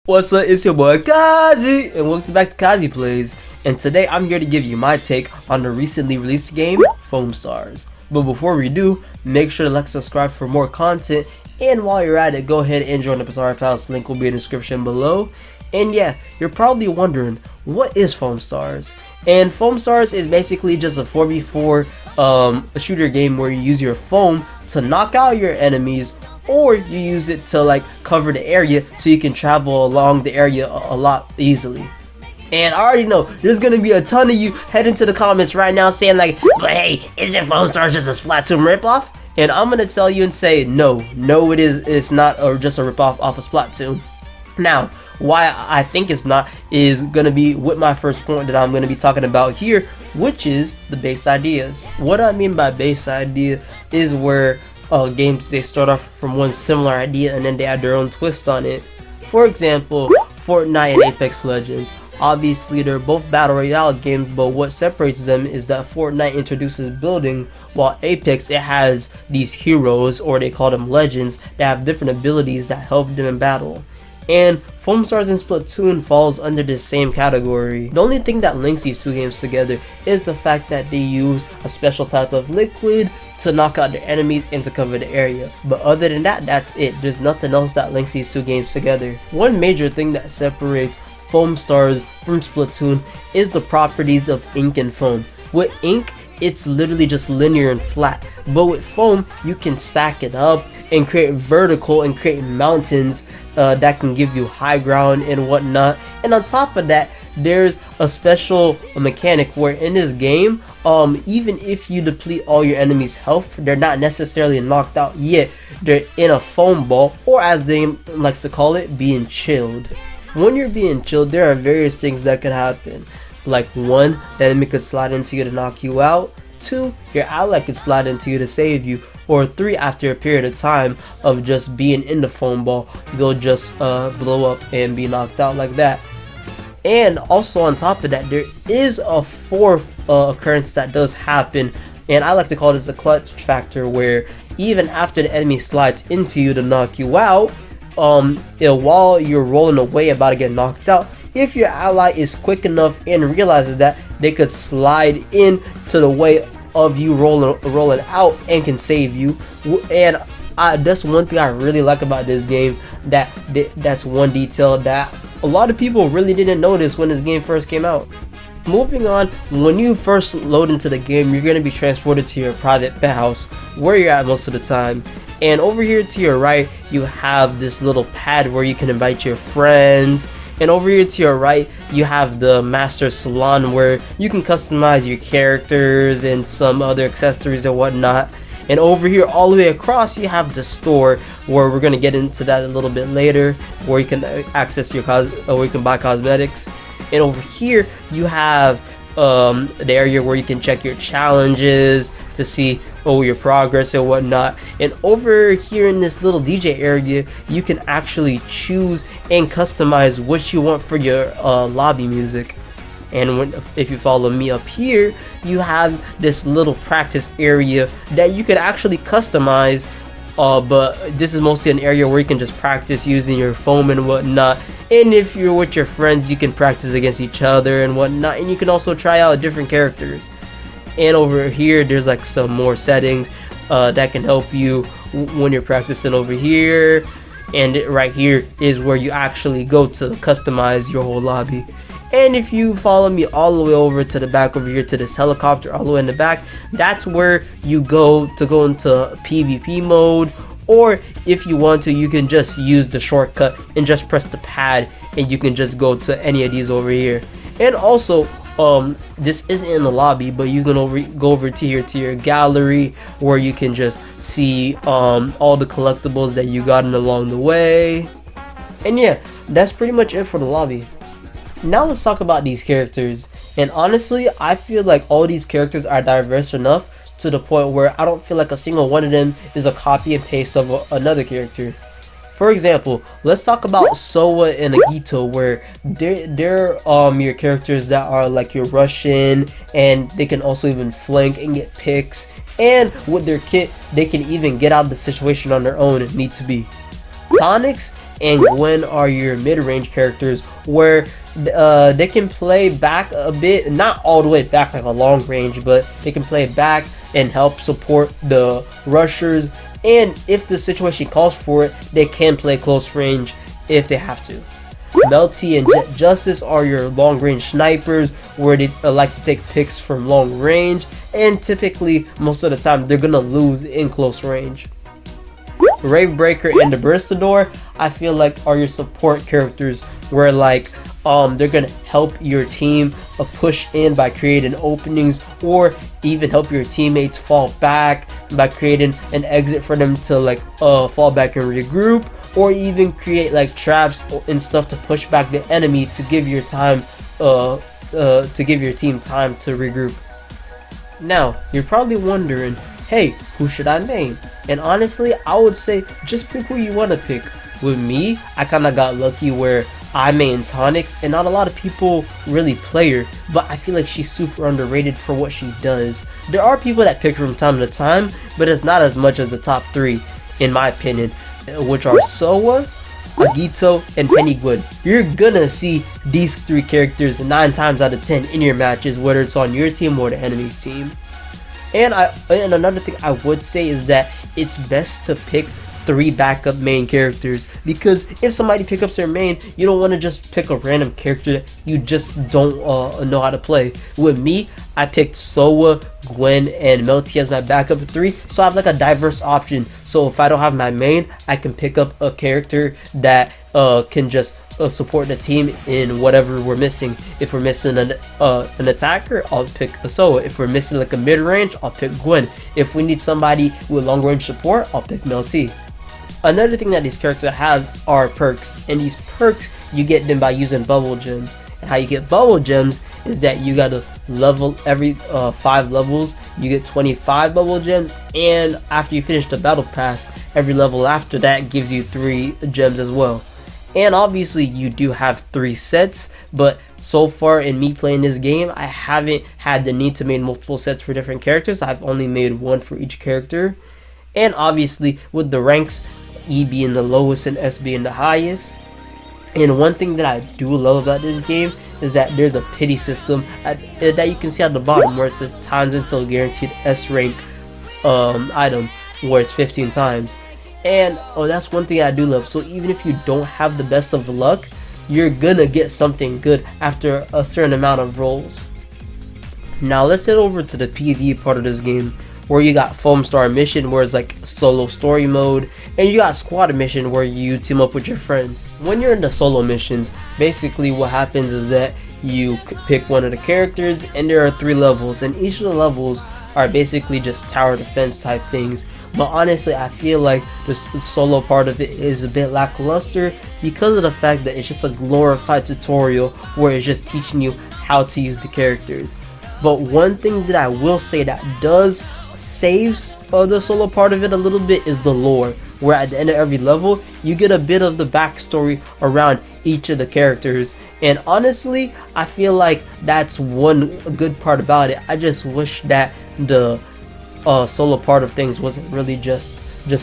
What's up, it's your boy Kazi, and welcome back to Kazi Plays. And today I'm here to give you my take on the recently released game, Foamstars. But before we do, make sure to like and subscribe for more content, and while you're at it, go ahead and join the Potara house, link will be in the description below. And yeah, you're probably wondering, what is Foamstars? And Foamstars is basically just a 4v4 a shooter game where you use your foam to knock out your enemies, or you use it to like cover the area so you can travel along the area a lot easily. And I already know there's gonna be a ton of you heading to the comments right now saying like, but hey, isn't Foamstars just a Splatoon ripoff? And I'm gonna tell you and say no, it is. It's not just a ripoff off of Splatoon. Now, why I think it's not is gonna be with my first point that I'm gonna be talking about here, which is the base ideas. What I mean by base idea is where games, they start off from one similar idea and then they add their own twist on it. For example, Fortnite and Apex Legends. Obviously they're both battle royale games, but what separates them is that Fortnite introduces building, while Apex, it has these heroes, or they call them legends, that have different abilities that help them in battle. And Foamstars and Splatoon falls under the same category. The only thing that links these two games together is the fact that they use a special type of liquid to knock out their enemies and to cover the area. But other than that, that's it. There's nothing else that links these two games together. One major thing that separates Foamstars from Splatoon is the properties of ink and foam. With ink, it's literally just linear and flat, but with foam you can stack it up and create vertical and create mountains that can give you high ground and whatnot. And on top of that, there's a special mechanic where in this game, even if you deplete all your enemies' health, they're not necessarily knocked out yet. They're in a foam ball, or as the game likes to call it, being chilled. When you're being chilled, there are various things that could happen. Like 1, the enemy could slide into you to knock you out. 2, your ally could slide into you to save you. Or 3, after a period of time of just being in the foam ball, they'll just blow up and be knocked out like that. And also on top of that, there is a 4th occurrence that does happen, and I like to call this the clutch factor, where even after the enemy slides into you to knock you out, while you're rolling away about to get knocked out, if your ally is quick enough and realizes that, they could slide in to the way of you rolling out and can save you. And that's one thing I really like about this game, that's one detail that a lot of people really didn't notice when this game first came out. Moving on, when you first load into the game, you're going to be transported to your private penthouse where you're at most of the time. And over here to your right, you have this little pad where you can invite your friends. And over here to your right, you have the master salon where you can customize your characters and some other accessories and whatnot. And over here all the way across, you have the store, where we're going to get into that a little bit later, where you can access your where you can buy cosmetics. And over here you have the area where you can check your challenges to see your progress and whatnot. And over here in this little DJ area, you can actually choose and customize what you want for your lobby music. And if you follow me up here, you have this little practice area that you can actually customize, but this is mostly an area where you can just practice using your foam and whatnot. And if you're with your friends, you can practice against each other and whatnot, and you can also try out different characters. And over here there's like some more settings that can help you when you're practicing over here. And right here is where you actually go to customize your whole lobby. And if you follow me all the way over to the back over here to this helicopter all the way in the back, that's where you go into PvP mode. Or if you want to, you can just use the shortcut and just press the pad and you can just go to any of these over here. And also this isn't in the lobby, but you can go over to your gallery, where you can just see all the collectibles that you gotten along the way. And yeah, that's pretty much it for the lobby. Now let's talk about these characters. And honestly, I feel like all these characters are diverse enough to the point where I don't feel like a single one of them is a copy and paste of another character. For example, let's talk about Soa and Agito, where they're your characters that are like your Russian, and they can also even flank and get picks. And with their kit, they can even get out of the situation on their own if need to be. Tonics and Gwen are your mid-range characters, where they can play back a bit, not all the way back like a long range, but they can play back and help support the rushers. And if the situation calls for it, they can play close range if they have to. Melty and Jet Justice are your long range snipers, where they like to take picks from long range, and typically most of the time they're gonna lose in close range. Ravebreaker and the Burstador, I feel like, are your support characters, where like they're gonna help your team push in by creating openings, or even help your teammates fall back by creating an exit for them to like fall back and regroup, or even create like traps and stuff to push back the enemy to give your time to give your team time to regroup. Now you're probably wondering, hey, who should I main? And honestly, I would say just pick who you want to pick. With me, I kind of got lucky where I main Tonics, and not a lot of people really play her, but I feel like she's super underrated for what she does. There are people that pick her from time to time, but it's not as much as the top 3, in my opinion, which are Soa, Agito, and Penguin. You're gonna see these 3 characters 9 times out of 10 in your matches, whether it's on your team or the enemy's team. And another thing I would say is that it's best to pick 3 backup main characters, because if somebody picks up their main, you don't want to just pick a random character that you just don't know how to play. With me, I picked Soa, Gwen, and Melty as my backup 3, so I have like a diverse option. So if I don't have my main, I can pick up a character that can just support the team in whatever we're missing. If we're missing an attacker, I'll pick a Soa. If we're missing like a mid-range, I'll pick Gwen. If we need somebody with long-range support, I'll pick Melty. Another thing that these characters have are perks, and these perks you get them by using bubble gems. And how you get bubble gems is that you gotta level every 5 levels, you get 25 bubble gems, and after you finish the battle pass, every level after that gives you 3 gems as well. And obviously you do have 3 sets, but so far in me playing this game, I haven't had the need to make multiple sets for different characters. I've only made 1 for each character. And obviously with the ranks, E being the lowest and S being the highest. And one thing that I do love about this game is that there's a pity system that you can see at the bottom, where it says times until guaranteed S rank item, where it's 15 times. And that's one thing I do love. So even if you don't have the best of luck, you're gonna get something good after a certain amount of rolls. Now let's head over to the PvE part of this game, where you got Foamstar mission, where it's like solo story mode, and you got squad mission, where you team up with your friends. When you're in the solo missions, basically what happens is that you pick one of the characters, and there are 3 levels, and each of the levels are basically just tower defense type things. But honestly, I feel like the solo part of it is a bit lackluster, because of the fact that it's just a glorified tutorial where it's just teaching you how to use the characters. But one thing that I will say that does saves the solo part of it a little bit is the lore, where at the end of every level you get a bit of the backstory around each of the characters. And honestly, I feel like that's one good part about it. I just wish that the solo part of things wasn't really just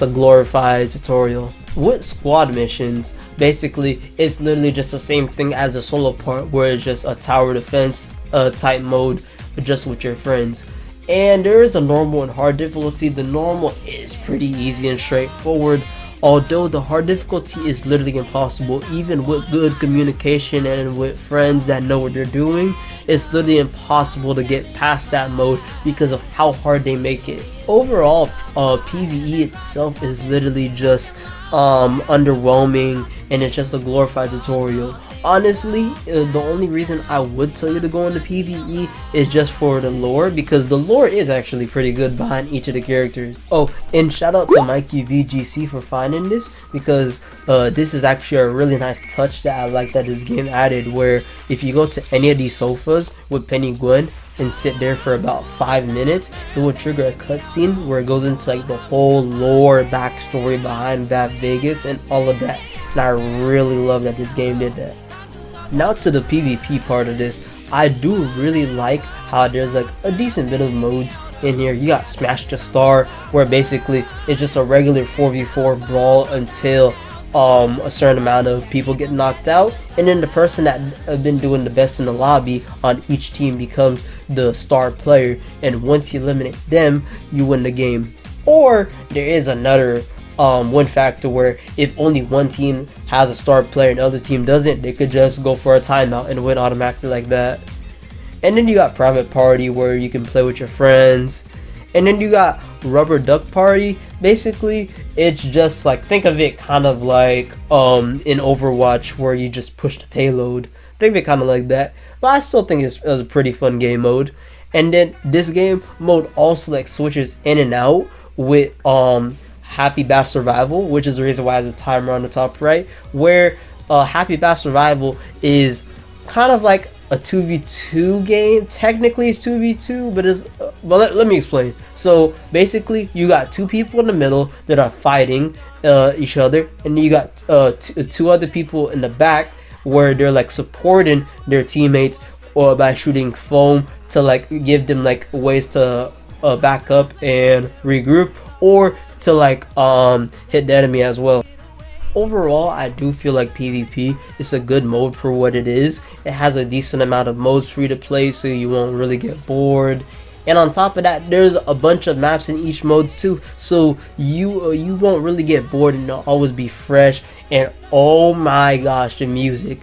a glorified tutorial. With squad missions, basically it's literally just the same thing as the solo part, where it's just a tower defense type mode just with your friends. And there is a normal and hard difficulty. The normal is pretty easy and straightforward, although the hard difficulty is literally impossible. Even with good communication and with friends that know what they're doing, it's literally impossible to get past that mode because of how hard they make it. Overall, PvE itself is literally just underwhelming, and it's just a glorified tutorial. Honestly, the only reason I would tell you to go into PvE is just for the lore, because the lore is actually pretty good behind each of the characters. Oh, and shout out to Mikey VGC for finding this, because this is actually a really nice touch that I like that this game added, where if you go to any of these sofas with Penny Gwen, and sit there for about 5 minutes, it will trigger a cutscene where it goes into like the whole lore backstory behind Bad Vegas and all of that. And I really love that this game did that. Now to the PvP part of this, I do really like how there's like a decent bit of modes in here. You got Smash the Star, where basically it's just a regular 4v4 brawl until a certain amount of people get knocked out, and then the person that have been doing the best in the lobby on each team becomes the star player, and once you eliminate them, you win the game. Or there is another one factor where if only one team has a star player and the other team doesn't, they could just go for a timeout and win automatically like that. And then you got Private Party, where you can play with your friends. And then you got Rubber Duck Party. Basically, it's just like, think of it kind of like in Overwatch, where you just push the payload. Think of it kind of like that. But I still think it's a pretty fun game mode. And then this game mode also like switches in and out with Happy Bath Survival, which is the reason why it has a timer on the top right, where Happy Bath Survival is kind of like a 2v2 game. Technically it's 2v2, but it's let me explain. So basically you got two people in the middle that are fighting each other, and you got two other people in the back where they're like supporting their teammates, or by shooting foam to like give them like ways to back up and regroup, or to like hit the enemy as well. Overall, I do feel like PvP is a good mode for what it is. It has a decent amount of modes for you to play, so you won't really get bored. And on top of that, there's a bunch of maps in each mode too, so you won't really get bored, and it'll always be fresh. And oh my gosh, the music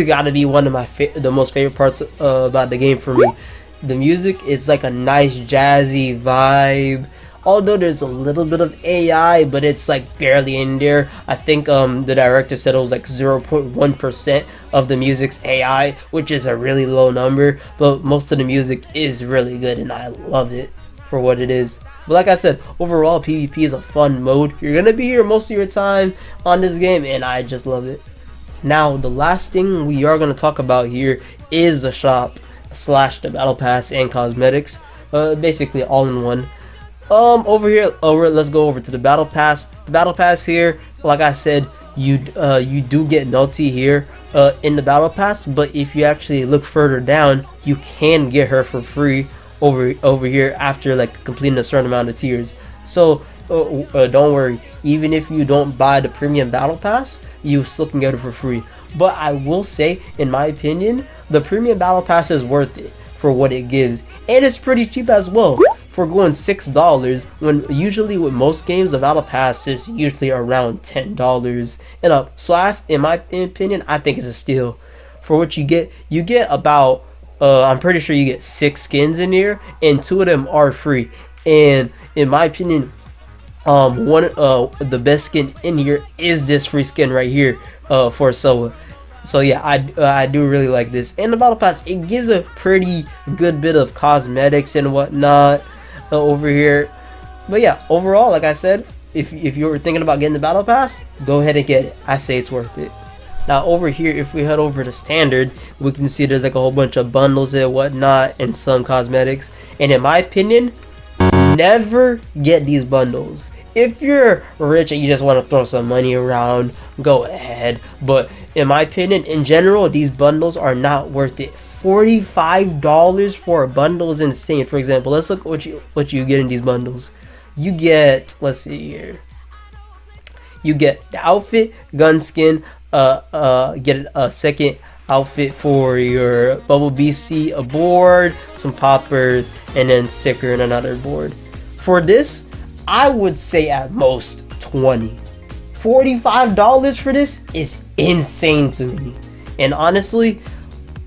gotta be one of my the most favorite parts about the game for me. The music is like a nice jazzy vibe. Although there's a little bit of AI, but it's like barely in there. I think the director said it was like 0.1% of the music's AI, which is a really low number, but most of the music is really good and I love it for what it is. But like I said, overall PvP is a fun mode. You're gonna be here most of your time on this game, and I just love it. Now the last thing we are gonna talk about here is the shop / the battle pass and cosmetics, basically all in one. Let's go over to the battle pass. The battle pass here, like I said, you do get Melty here in the battle pass, but if you actually look further down, you can get her for free over here after like completing a certain amount of tiers. So don't worry, even if you don't buy the premium battle pass, you still can get it for free. But I will say, in my opinion, the premium battle pass is worth it for what it gives, and it's pretty cheap as well. For going $6, when usually with most games the battle pass is usually around $10 and up. So in my opinion, I think it's a steal. For what you get about I'm pretty sure you get 6 skins in here, and 2 of them are free. And in my opinion, the best skin in here is this free skin right here for Soa. So yeah, I do really like this. And the battle pass, it gives a pretty good bit of cosmetics and whatnot over here. But yeah, overall, like I said, if you were thinking about getting the battle pass, go ahead and get it. I say it's worth it. Now over here, if we head over to standard, we can see there's like a whole bunch of bundles and whatnot, and some cosmetics. And in my opinion, never get these bundles. If you're rich and you just want to throw some money around, go ahead. But in my opinion, in general, these bundles are not worth it. $45 for a bundle is insane. For example, let's look at what you get in these bundles. You get, let's see here, you get the outfit, gun skin, get a second outfit for your Bubble BC, a board, some poppers, and then sticker and another board. For this, I would say at most 20. $45 for this is insane to me. And honestly,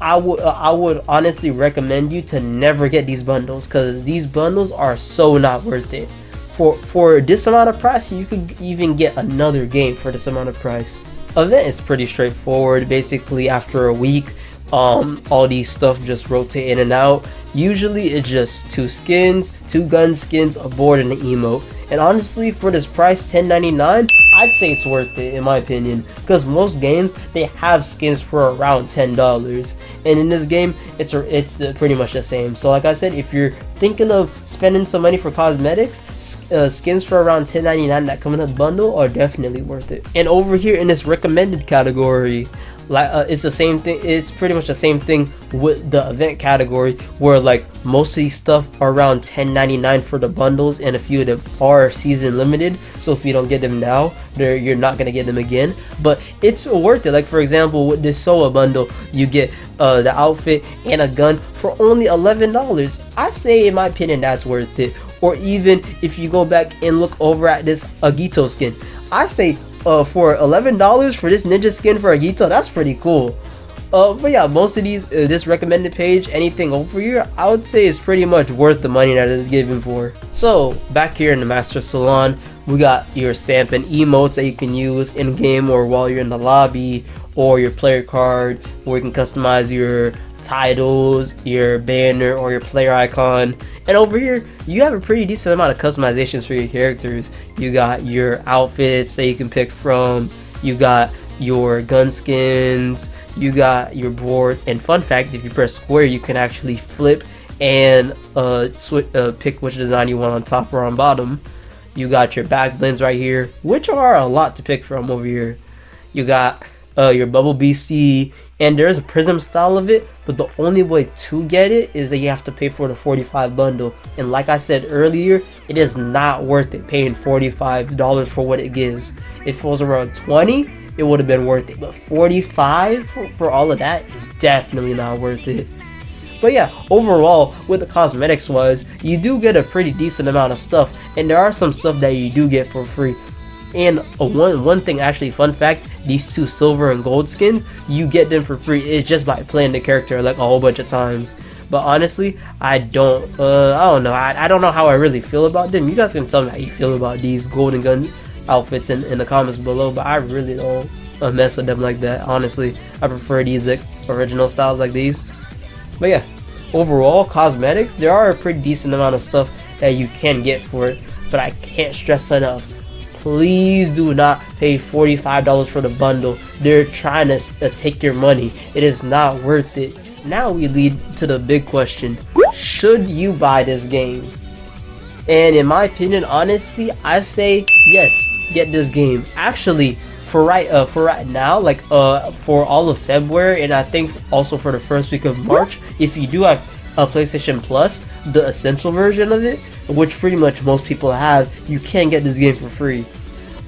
I would honestly recommend you to never get these bundles, because these bundles are so not worth it. For this amount of price, you could even get another game for this amount of price. Event is pretty straightforward. Basically, after a week, all these stuff just rotate in and out. Usually it's just 2 skins, 2 gun skins, a board, and an emote. And honestly, for this price, $10.99, I'd say it's worth it in my opinion, because most games they have skins for around $10, and in this game it's pretty much the same. So like I said, if you're thinking of spending some money for cosmetics, skins for around $10.99 that come in a bundle are definitely worth it. And over here in this recommended category, like it's the same thing. It's pretty much the same thing with the event category, where like most of these stuff are around $10.99 for the bundles, and a few of them are season limited, so if you don't get them now, you're not gonna get them again. But it's worth it. Like for example, with this SOA bundle, you get the outfit and a gun for only $11. I say in my opinion that's worth it. Or even if you go back and look over at this Agito skin, I say for $11 for this ninja skin for Agito, that's pretty cool. But yeah, most of these this recommended page, anything over here, I would say is pretty much worth the money that it's given for. So back here in the Master Salon, we got your stamp and emotes that you can use in game or while you're in the lobby, or your player card where you can customize your titles, your banner, or your player icon. And over here you have a pretty decent amount of customizations for your characters. You got your outfits that you can pick from, you got your gun skins, you got your board. And fun fact, if you press square, you can actually flip and pick which design you want on top or on bottom. You got your back blends right here, which are a lot to pick from over here. You got your bubble BC, and there's a prism style of it, but the only way to get it is that you have to pay for the 45 bundle. And like I said earlier, it is not worth it paying $45 for what it gives. If it was around 20, it would have been worth it, but 45 for all of that is definitely not worth it. But yeah, overall, with the cosmetics wise, you do get a pretty decent amount of stuff, and there are some stuff that you do get for free. And one thing, actually, fun fact, these two silver and gold skins, you get them for free. It's just by playing the character like a whole bunch of times. But honestly, I don't know. I don't know how I really feel about them. You guys can tell me how you feel about these golden gun outfits in the comments below. But I really don't mess with them like that. Honestly, I prefer these like original styles like these. But yeah, overall, cosmetics, there are a pretty decent amount of stuff that you can get for it. But I can't stress enough, please do not pay $45 for the bundle. They're trying to take your money. It is not worth it. Now we lead to the big question: should you buy this game? And in my opinion, honestly, I say yes, get this game. Actually, for right now, like for all of February, and I think also for the first week of March, if you do have a PlayStation Plus, the essential version of it, which pretty much most people have, you can get this game for free.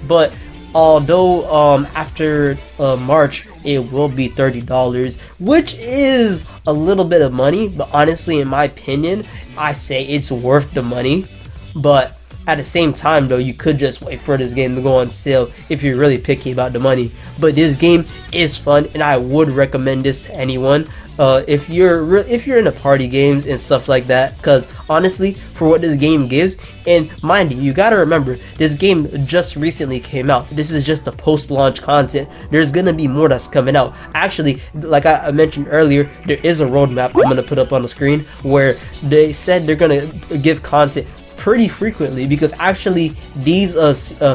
But although after March it will be $30, which is a little bit of money, but honestly in my opinion, I say it's worth the money. But at the same time though, you could just wait for this game to go on sale if you're really picky about the money. But this game is fun, and I would recommend this to anyone. If you're into party games and stuff like that, because honestly, for what this game gives, and mind you gotta remember, this game just recently came out. This is just the post-launch content. There's gonna be more that's coming out. Actually, like I mentioned earlier, there is a roadmap I'm gonna put up on the screen where they said they're gonna give content pretty frequently, because actually these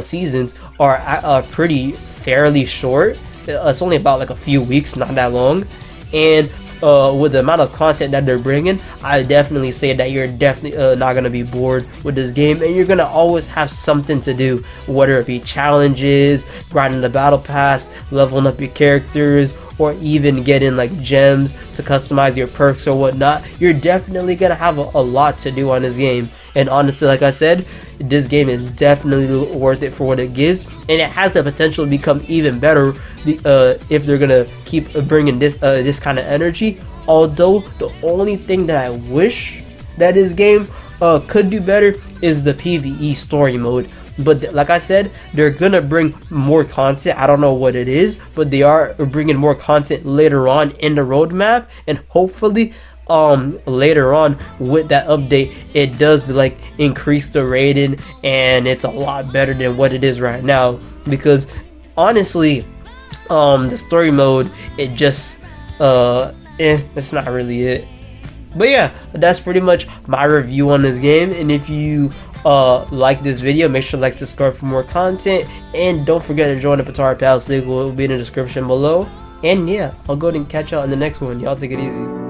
seasons are pretty fairly short. It's only about like a few weeks, not that long. And with the amount of content that they're bringing, I definitely say that you're definitely not going to be bored with this game, and you're going to always have something to do, whether it be challenges, grinding the battle pass, leveling up your characters, or even getting like gems to customize your perks or whatnot. You're definitely going to have a lot to do on this game. And honestly, like I said, this game is definitely worth it for what it gives, and it has the potential to become even better if they're gonna keep bringing this kind of energy. Although the only thing that I wish that this game could do better is the PvE story mode. But like I said, they're gonna bring more content. I don't know what it is, but they are bringing more content later on in the roadmap, and hopefully later on with that update, it does like increase the rating, and it's a lot better than what it is right now. Because honestly, the story mode, it just it's not really it. But yeah, that's pretty much my review on this game. And if you like this video, make sure to like, subscribe for more content, and don't forget to join the Potara Pals. Link will be in the description below. And yeah, I'll go ahead and catch y'all in the next one. Y'all take it easy.